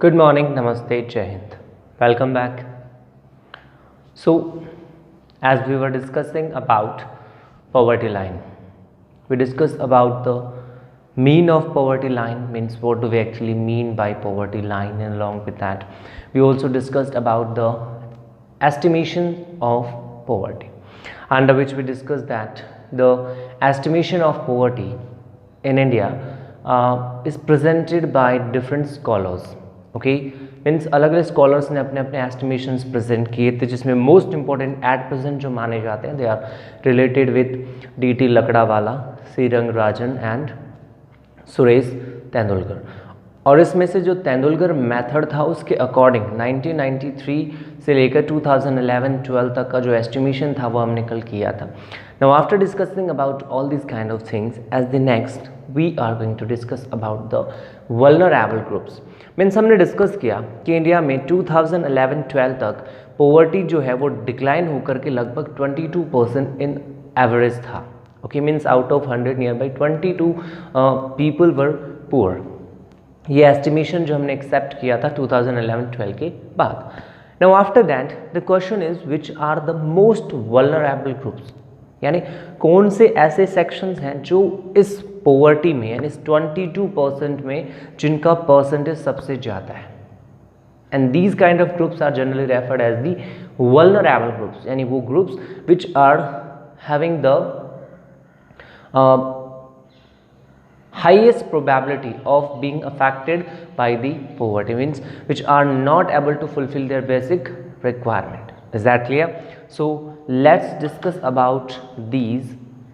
Good morning, Namaste, Jai Hind. Welcome back. So, as we were discussing about poverty line, we discussed about the mean of poverty line, means what do we actually mean by poverty line, and along with that, we also discussed about the estimation of poverty, under which we discussed that the estimation of poverty in India is presented by different scholars. Okay means अलग अलग scholars ने अपने अपने estimations present किए थे, जिसमें most important at present जो माने जाते हैं they are related with DT. Lakdawala, C Rangarajan and Suresh Tendulkar. और इसमें से जो तेंदुलकर मेथड था उसके अकॉर्डिंग 1993 से लेकर 2011-12 तक का जो एस्टिमेशन था वो हमने कल किया था। Now after discussing about all this kind of things, as the next we are going to discuss about the vulnerable groups. Means हमने डिस्कस किया कि इंडिया में 2011-12 तक पॉवर्टी जो है वो डिक्लाइन होकर के लगभग 22% इन एवरेज था। Okay means out of 100 near by 22 people were poor. ये एस्टिमेशन जो हमने एक्सेप्ट किया था 2011-12 के बाद। Now after that the question is which are the most vulnerable groups, यानी कौन से ऐसे सेक्शंस हैं जो इस पॉवर्टी में यानी इस 22% में जिनका परसेंटेज सबसे ज़्यादा है। And these kind of groups are generally referred as the vulnerable groups, यानी वो groups which are having the highest probability of being affected by the poverty, means which are not able to fulfill their basic requirement. Is that clear? So let's discuss about these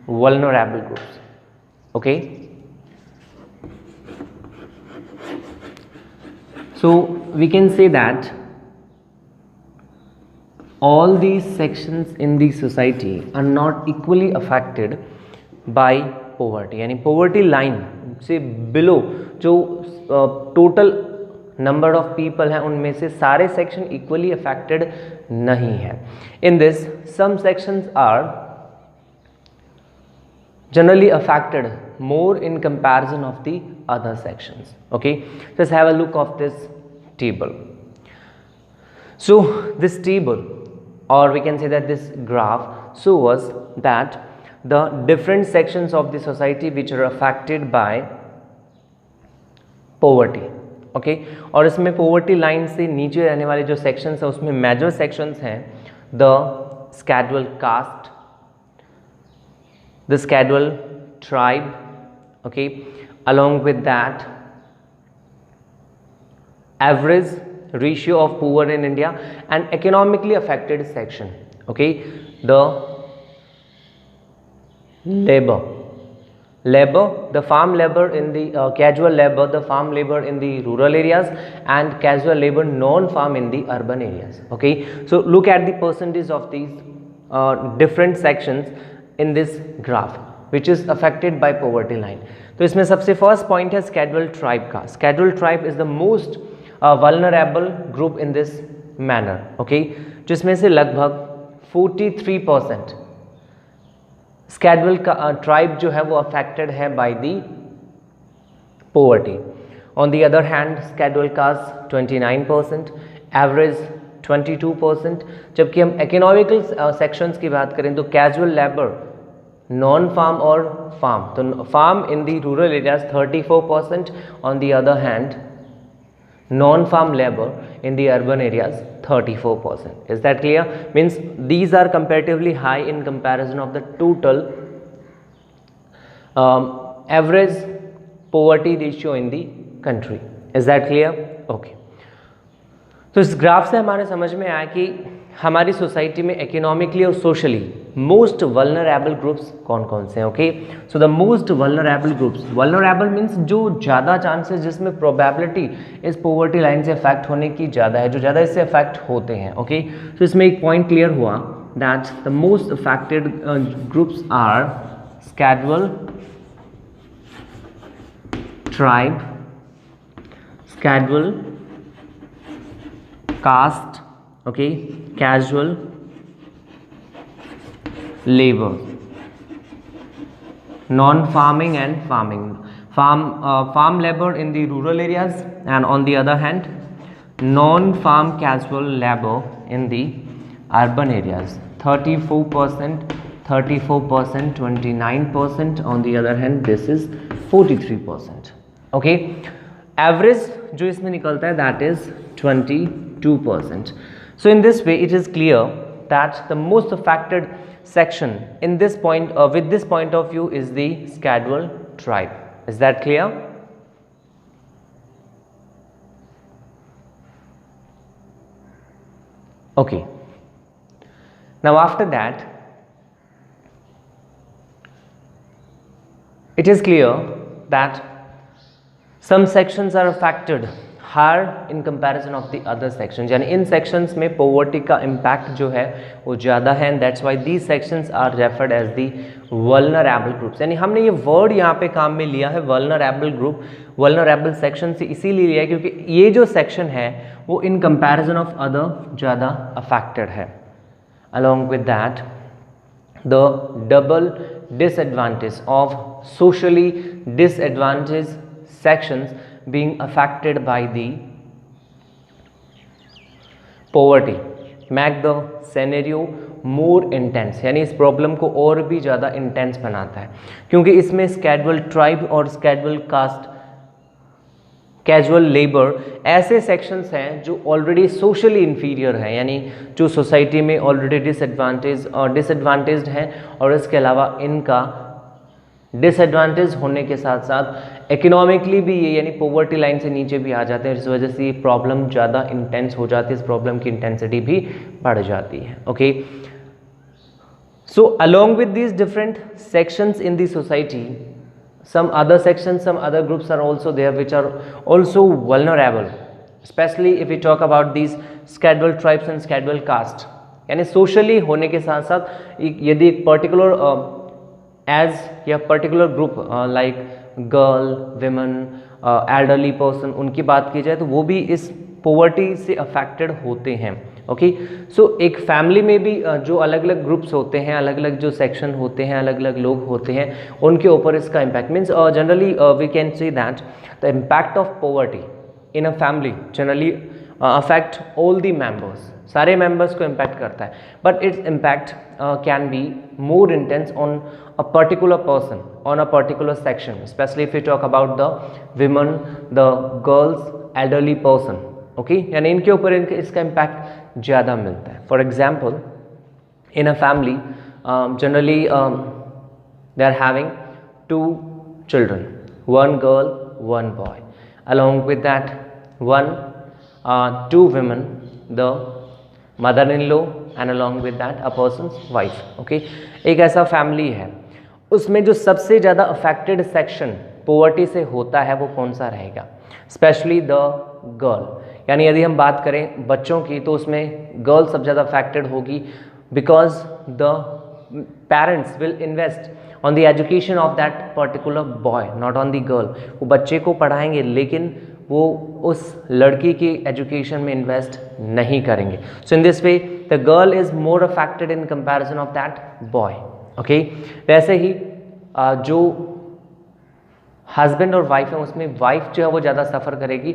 vulnerable groups. Okay, so we can say that all these sections in the society are not equally affected by poverty, यानी poverty line से below जो total number of people हैं उनमें से सारे section equally affected नहीं है। In this some sections are generally affected more in comparison of the other sections. Okay, just have a look of this table. So this table, or we can say that this graph shows us that the different sections of the society which are affected by poverty. Okay, और इसमें poverty line से नीचे रहने वाले जो sections हैं उसमें major sections हैं the scheduled caste, the scheduled tribe, okay, along with that average ratio of poor in India and economically affected section. Okay, the labor, the farm labor in the casual labor, the farm labor in the rural areas and casual labor non-farm in the urban areas. Okay, so look at the percentage of these different sections in this graph which is affected by poverty line. तो इसमें सबसे first point है scheduled tribe का। scheduled tribe is the most vulnerable group in this manner. Okay, जिसमें से लगभग 43% scheduled tribe जो है वो affected है by the poverty. On the other hand scheduled caste 29%, average 22%। जबकि हम economical sections की बात करें तो casual labor, नॉन फार्म और फार्म, तो farm in the rural areas 34%, on the other hand non farm labour in the urban areas 34%. Is that clear? Means these are comparatively high in comparison of the total average poverty ratio in the country. Is that clear? Okay, तो इस graph से हमारे समझ में आया कि हमारी society में इकोनॉमिकली और सोशली मोस्ट वल्नरेबल ग्रुप्स कौन कौन से हैं. Okay, so the most vulnerable groups, vulnerable means जो ज़्यादा चांसेस, जिसमें प्रोबेबिलिटी इस पॉवर्टी लाइन से अफेक्ट होने की ज़्यादा है, जो ज़्यादा इससे अफेक्ट होते हैं. ओके, तो इसमें एक पॉइंट क्लियर हुआ that the most affected groups are scheduled tribe, scheduled caste, okay, casual labor, non-farming and farming, farm labor in the rural areas and on the other hand non-farm casual labor in the urban areas, 34%, 34%, 29%. On the other hand, this is 43%. Okay, average जो इसमें निकलता है that is 22%. So in this way, it is clear that the most affected section in this point, with this point of view, is the scheduled tribe. Is that clear? Okay. Now after that, it is clear that some sections are affected higher in comparison of the other sections. यानी इन sections में poverty का impact जो है वो ज़्यादा है, and that's why these sections are referred as the vulnerable groups. यानी हमने ये word यहाँ पे काम में लिया है vulnerable group, vulnerable section से इसीलिए लिया है क्योंकि ये जो section है वो in comparison of other ज़्यादा affected है. Along with that, the double disadvantage of socially disadvantaged sections being affected by the poverty make the scenario more intense. यानी इस प्रॉब्लम को और भी ज़्यादा इंटेंस बनाता है क्योंकि इसमें स्केड्यूल ट्राइब और स्केड्यूल कास्ट, कैजुअल लेबर ऐसे सेक्शंस हैं जो ऑलरेडी सोशली इन्फीरियर हैं, यानी जो सोसाइटी में ऑलरेडी डिसएडवांटेज्ड हैं, और इसके अलावा इनका डिसएडवांटेज होने के साथ साथ इकोनॉमिकली भी ये यानी पॉवर्टी लाइन से नीचे भी आ जाते हैं. इस वजह से ये प्रॉब्लम ज़्यादा इंटेंस हो जाती है, इस प्रॉब्लम की इंटेंसिटी भी बढ़ जाती है. Okay, so along with these different sections in the society, some other sections, some other groups are also there which are also vulnerable, especially if we talk about these scheduled tribes and scheduled caste. यानी socially होने के साथ साथ यदि एक particular age या particular group like girl, women, elderly person, उनकी बात की जाए तो वो भी इस पॉवर्टी से अफेक्टेड होते हैं. ओके, सो एक फैमिली में भी जो अलग अलग ग्रुप्स होते हैं, अलग अलग जो सेक्शन होते हैं, अलग अलग लोग होते हैं, उनके ऊपर इसका impact means generally we can say that the impact of poverty in a family generally affect all the members, सारे मेंबर्स को इम्पैक्ट करता है, but its impact can be more intense on a particular person, on a particular section, specially if you talk about the women, the girls, elderly person. Okay, यानी इनके ऊपर इसका impact ज़्यादा मिलता है. For example, in a family generally they are having 2 children, 1 girl, 1 boy. Along with that, 2 women, the mother-in-law, and along with that a person's wife. Okay, एक ऐसा family है, उसमें जो सबसे ज़्यादा अफेक्टेड सेक्शन पॉवर्टी से होता है वो कौन सा रहेगा? Specially the girl. यानी यदि हम बात करें बच्चों की तो उसमें गर्ल सबसे ज़्यादा अफेक्टेड होगी, because the parents will invest on the education of that particular boy, not on the girl. वो बच्चे को पढ़ाएंगे लेकिन वो उस लड़की की एजुकेशन में इन्वेस्ट नहीं करेंगे. So in this way the girl is more affected in comparison of that boy. Okay, वैसे ही जो हस्बैंड और वाइफ है उसमें वाइफ जो है वो ज़्यादा सफ़र करेगी,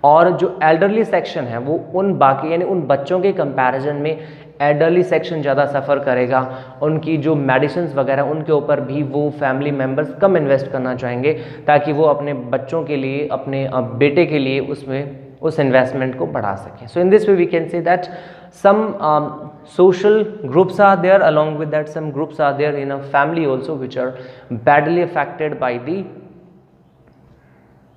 और जो एल्डरली सेक्शन है वो उन बाकी यानी उन बच्चों के कंपैरिजन में एल्डरली सेक्शन ज़्यादा सफ़र करेगा. उनकी जो मेडिसिन वगैरह उनके ऊपर भी वो फैमिली मेम्बर्स कम इन्वेस्ट करना चाहेंगे ताकि वो अपने बच्चों के लिए, अपने बेटे के लिए उसमें उस इन्वेस्टमेंट को बढ़ा सकें. So in this way we can say that some social groups are there, along with that some groups are there in a family also which are badly affected by the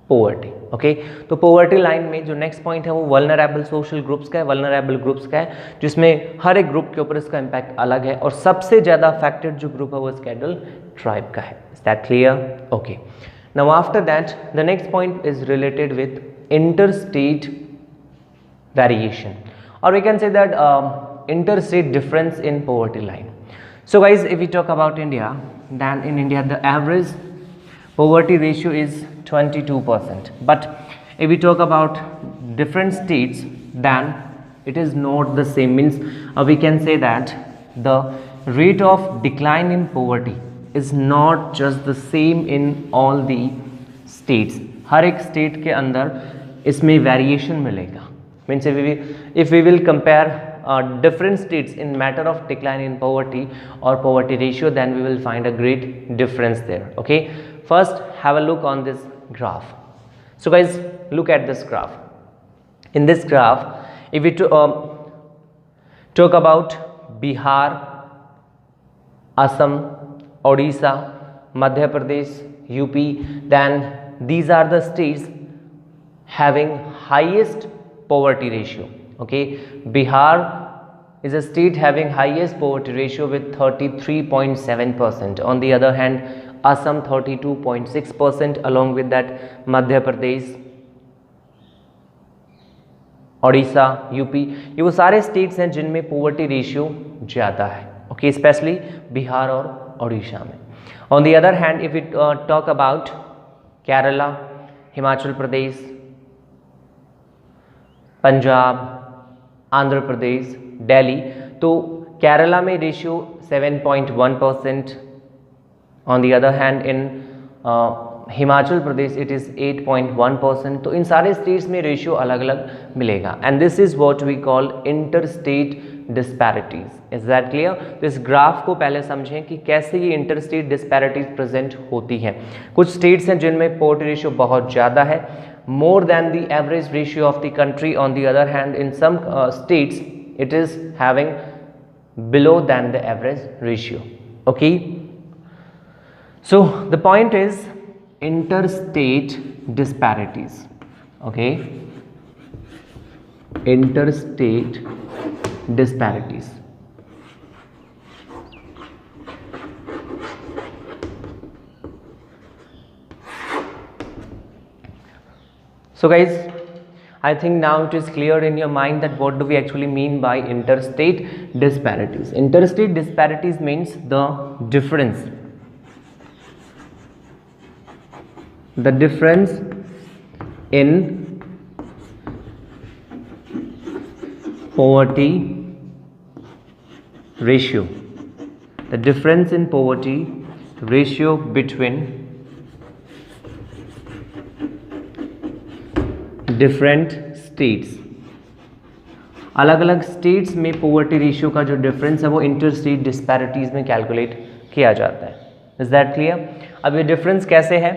poverty. okay, तो poverty line में जो next point है वो vulnerable social groups का है, vulnerable groups का है, जिसमें हर एक ग्रुप के ऊपर इसका impact अलग है, और सबसे ज़्यादा affected जो ग्रुप है वो scheduled tribe का है. Is that clear? okay, now after that the next point is related with interstate variation, or we can say that interstate difference in poverty line. So guys, if we talk about India, then in India the average poverty ratio is 22%, but if we talk about different states, then it is not the same. Means we can say that the rate of decline in poverty is not just the same in all the states. हर एक state के अंदर इसमें variation मिलेगा. means if we will compare different states in matter of decline in poverty or poverty ratio, then we will find a great difference there. Okay, first have a look on this graph. So guys, look at this graph. In this graph, if we talk about Bihar, Assam, Odisha, Madhya Pradesh, UP, then these are the states having highest poverty ratio. Okay, Bihar is a state having highest poverty ratio with 33.7%. On the other hand, Assam 32.6%, along with that Madhya Pradesh, Odisha, UP, ये वो सारे states हैं जिनमें poverty ratio ज़्यादा है. Okay, specially Bihar और ओडिशा में. On the other hand, if it talk about Kerala, Himachal Pradesh, Punjab, Andhra Pradesh, Delhi, तो केरला में ratio 7.1%. On the other hand in Himachal Pradesh it is 8.1%. तो इन सारे स्टेट्स में रेशियो अलग अलग मिलेगा. And this is what we call inter state disparities. Is that clear? तो इस ग्राफ को पहले समझें कि कैसे ये इंटर स्टेट डिस्पैरिटीज प्रेजेंट होती हैं. कुछ स्टेट्स हैं जिनमें पोवर्टी रेशियो बहुत ज़्यादा है, more than the average ratio of the country. On the other hand, in some states it is having below than the average ratio. Okay, so the point is interstate disparities. Okay, interstate disparities. So guys, I think now it is clear in your mind that what do we actually mean by interstate disparities. Interstate disparities means the difference in poverty ratio, the difference in poverty ratio between different states. अलग अलग states में poverty ratio का जो difference है वो inter state disparities में calculate किया जाता है. Is that clear? अब ये डिफरेंस कैसे है?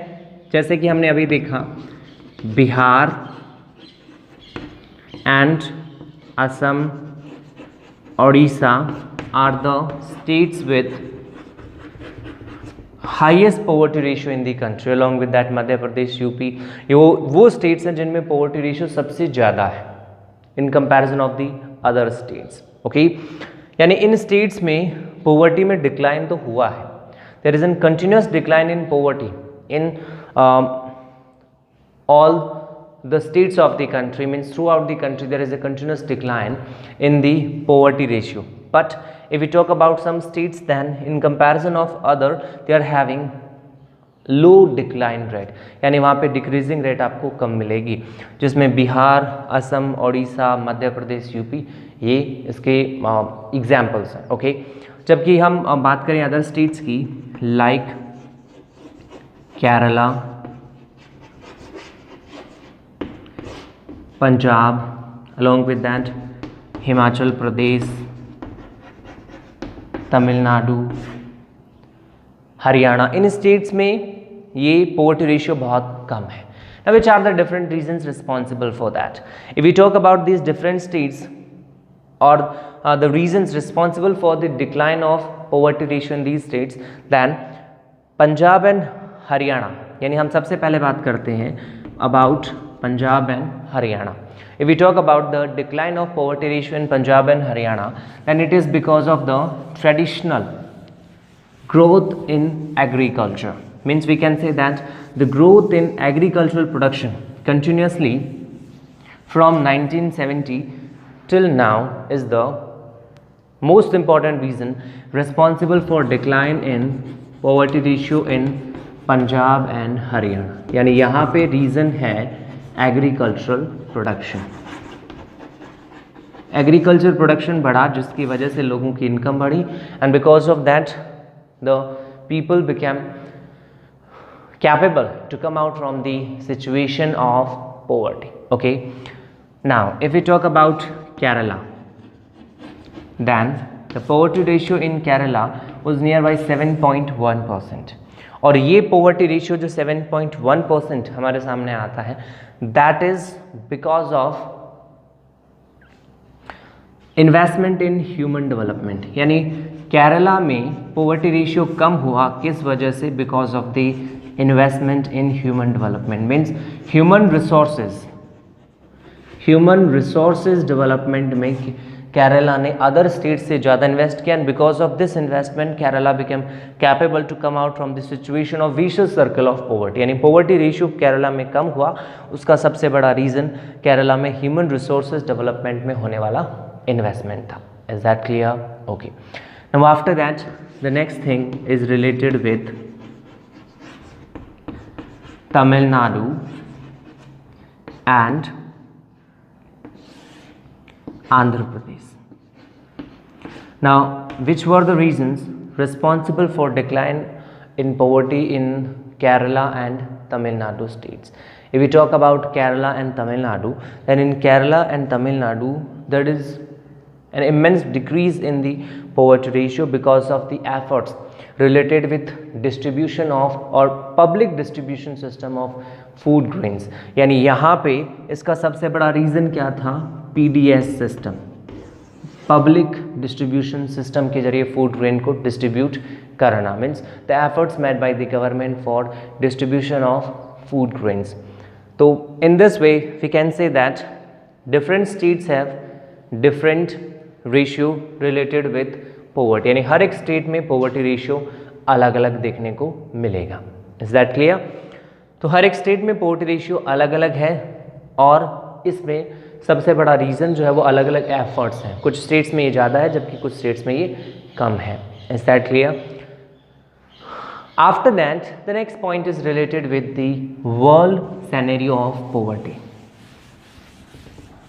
जैसे कि हमने अभी देखा, Bihar and Assam, Odisha are the states with highest poverty ratio in the country. Along with that Madhya Pradesh, UP, ये वो स्टेट्स हैं जिनमें पोवर्टी रेशियो सबसे ज़्यादा है in comparison of the other states. Okay, यानी इन स्टेट्स में पोवर्टी में डिक्लाइन तो हुआ है. There is an continuous decline in poverty in all the states of the country, means throughout the country there is a continuous decline in the poverty ratio. But if we talk about some states, then in comparison of other they are having low decline rate, यानी वहाँ पे decreasing rate आपको कम मिलेगी, जिसमें बिहार, असम, ओडिशा, मध्य Pradesh, UP ये इसके examples हैं. Okay, जबकि हम बात करें अदर स्टेट्स की, like Kerala, Punjab, along with that Himachal Pradesh, Tamil Nadu, Haryana, in states में ये पोवर्टी रेशियो बहुत कम है. Now which are the different reasons responsible for that? If we talk about these different states or the reasons responsible for the decline of poverty ratio in these states, then Punjab and Haryana, यानी हम सबसे पहले बात करते हैं about Punjab and Haryana. If we talk about the decline of poverty ratio in Punjab and Haryana, then it is because of the traditional growth in agriculture. Means we can say that the growth in agricultural production continuously from 1970 till now is the most important reason responsible for decline in poverty ratio in Punjab and Haryana. यानी यहाँ पे reason है agricultural production. Agriculture production बढ़ा जिसकी वजह से लोगों की इनकम बढ़ी, and because of that the people became capable to come out from the situation of poverty. Okay, Now if we talk about Kerala, then the poverty ratio in Kerala was nearby 7.1%. और ये poverty ratio जो 7.1% हमारे सामने आता है, that is because of investment in human development. यानी केरला में poverty ratio कम हुआ किस वजह से? Because of the investment in human development. Means human resources development में केरला ने अदर स्टेट से ज़्यादा इन्वेस्ट किया, and because of this investment Kerala became capable to come out from the situation of vicious circle of poverty. यानी poverty ratio Kerala में कम हुआ, उसका सबसे बड़ा रीज़न केरला में ह्यूमन रिसोर्सेज डेवलपमेंट में होने वाला investment tha. Is that clear? Okay. Now after that, the next thing is related with Tamil Nadu and Andhra Pradesh. Now, which were the reasons responsible for decline in poverty in Kerala and Tamil Nadu states? If we talk about Kerala and Tamil Nadu, then in Kerala and Tamil Nadu, there is an immense decrease in the poverty ratio because of the efforts related with distribution of or public distribution system of food grains. यानी यहाँ पे इसका सबसे बड़ा reason क्या था? PDS system, public distribution system के जरिए फूड ग्रेन को डिस्ट्रीब्यूट करना. Means the efforts made by the government for distribution of food grains. तो in this way we can say that different states have different ratio related with poverty. यानी हर एक state में poverty ratio अलग अलग देखने को मिलेगा. Is that clear? तो हर एक स्टेट में पोवर्टी रेशियो अलग अलग है, और इसमें सबसे बड़ा रीज़न जो है वो अलग अलग एफर्ट्स हैं. कुछ स्टेट्स में ये ज़्यादा है जबकि कुछ स्टेट्स में ये कम है. Is that clear? After that the next point is related with the world scenario of poverty.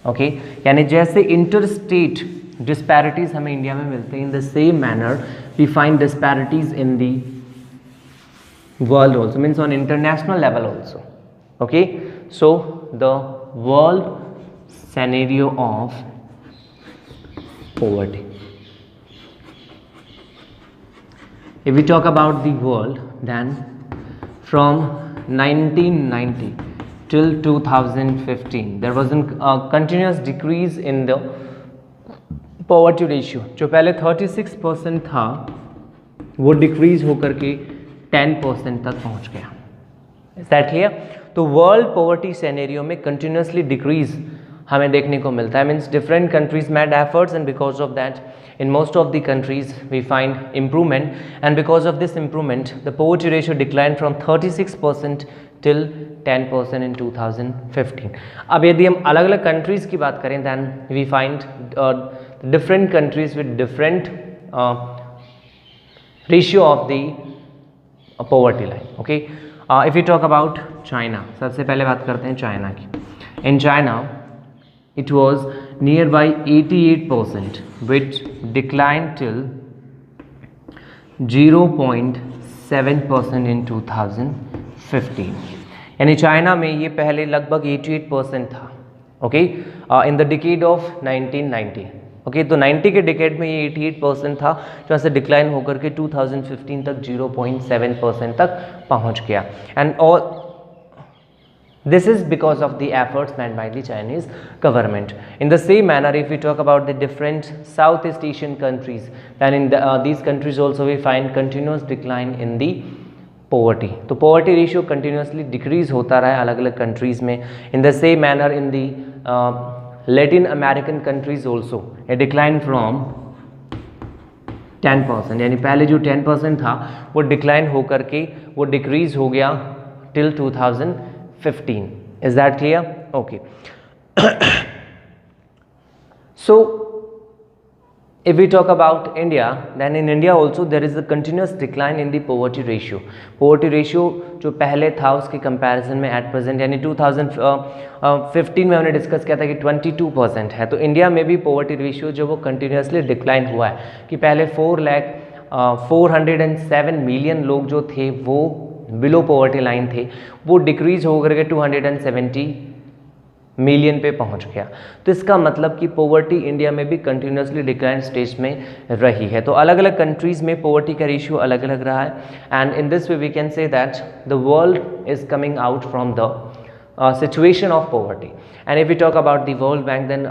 Okay, यानी जैसे इंटर स्टेट डिस्पैरिटीज हमें इंडिया में मिलते हैं, in the same manner we find disparities in the world also, means on international level also. Okay, so the world scenario of poverty. If we talk about the world, then from 1990 till 2015 there was a continuous decrease in the poverty ratio. जो पहले 36% था वो decrease होकर के 10% तक पहुंच गया. Is that clear? तो वर्ल्ड पॉवर्टी सिनेरियो में कंटिन्यूसली डिक्रीज हमें देखने को मिलता है. Means different countries made efforts, and because of that in most of the countries we find improvement, and because of this improvement the poverty ratio declined from 36% till 10% in 2015. अब यदि हम अलग अलग countries की बात करें then we find different countries with different ratio of the poverty line. Okay, if we talk about China, सबसे पहले बात करते हैं चाइना की. In China it was nearby 88%, which declined till 0.7% in 2015. यानी चाइना में ये पहले लगभग 88% था. Okay, in the decade of 1990. Okay, तो 90 के डिकेड में ये 88% था, जो ऐसे डिक्लाइन होकर के 2015 तक 0.7% तक पहुंच गया. And all this is because of the efforts made by the Chinese government. In the same manner, if we talk about the different Southeast Asian countries, then in these countries also we find continuous decline in the poverty. तो poverty ratio continuously decrease होता रहा है अलग अलग countries में. In the same manner in the Latin American countries also a decline from 10%. यानी पहले जो 10% था वो decline होकर के वो decrease हो गया till 2015. Is that clear? Okay. So if we talk about India, then in India also there is a continuous decline in the poverty ratio. Poverty ratio जो पहले था उसके comparison में at present यानी 2015 में हमने डिस्कस किया था कि 22% है. तो इंडिया में भी poverty ratio जो वो continuously decline हुआ है कि पहले 407 मिलियन लोग जो थे वो बिलो पॉवर्टी लाइन थे, वो डिक्रीज होकर के 270 मिलियन पे पहुंच गया। तो इसका मतलब कि पोवर्टी इंडिया में भी कंटिन्यूसली डिक्लाइन स्टेज में रही है। तो अलग अलग कंट्रीज़ में पोवर्टी का रेशियो अलग अलग रहा है, and in this way we can say that the world is coming out from the situation of poverty. And if we talk about the World Bank, then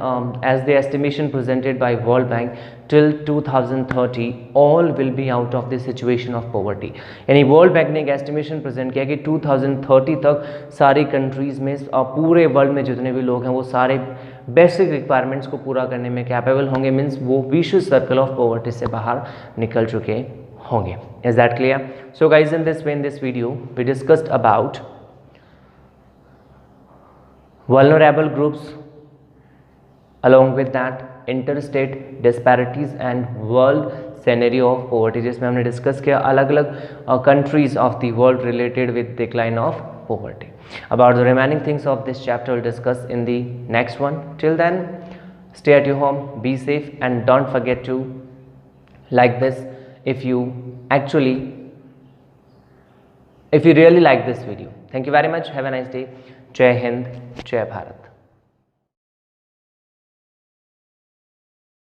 as the estimation presented by World Bank, till 2030 all will be out of the situation of poverty. यानी world bank ने एक estimation present किया कि 2030 तक सारी countries में पूरे world में जितने भी लोग हैं वो सारे बेसिक रिक्वायरमेंट्स को पूरा करने में कैपेबल होंगे, मीन्स वो विशियस सर्कल ऑफ पॉवर्टी से बाहर निकल चुके होंगे। Is that clear? So guys, in this way in this video we discussed about vulnerable groups, along with that interstate disparities and world scenario of poverty, जिसमें हमने discuss किया अलग अलग countries of the world related with decline of poverty. About the remaining things of this chapter we'll discuss in the next one. Till then, stay at your home, be safe, and don't forget to like this if you really like this video. Thank you very much. Have a nice day. जय हिंद, जय भारत।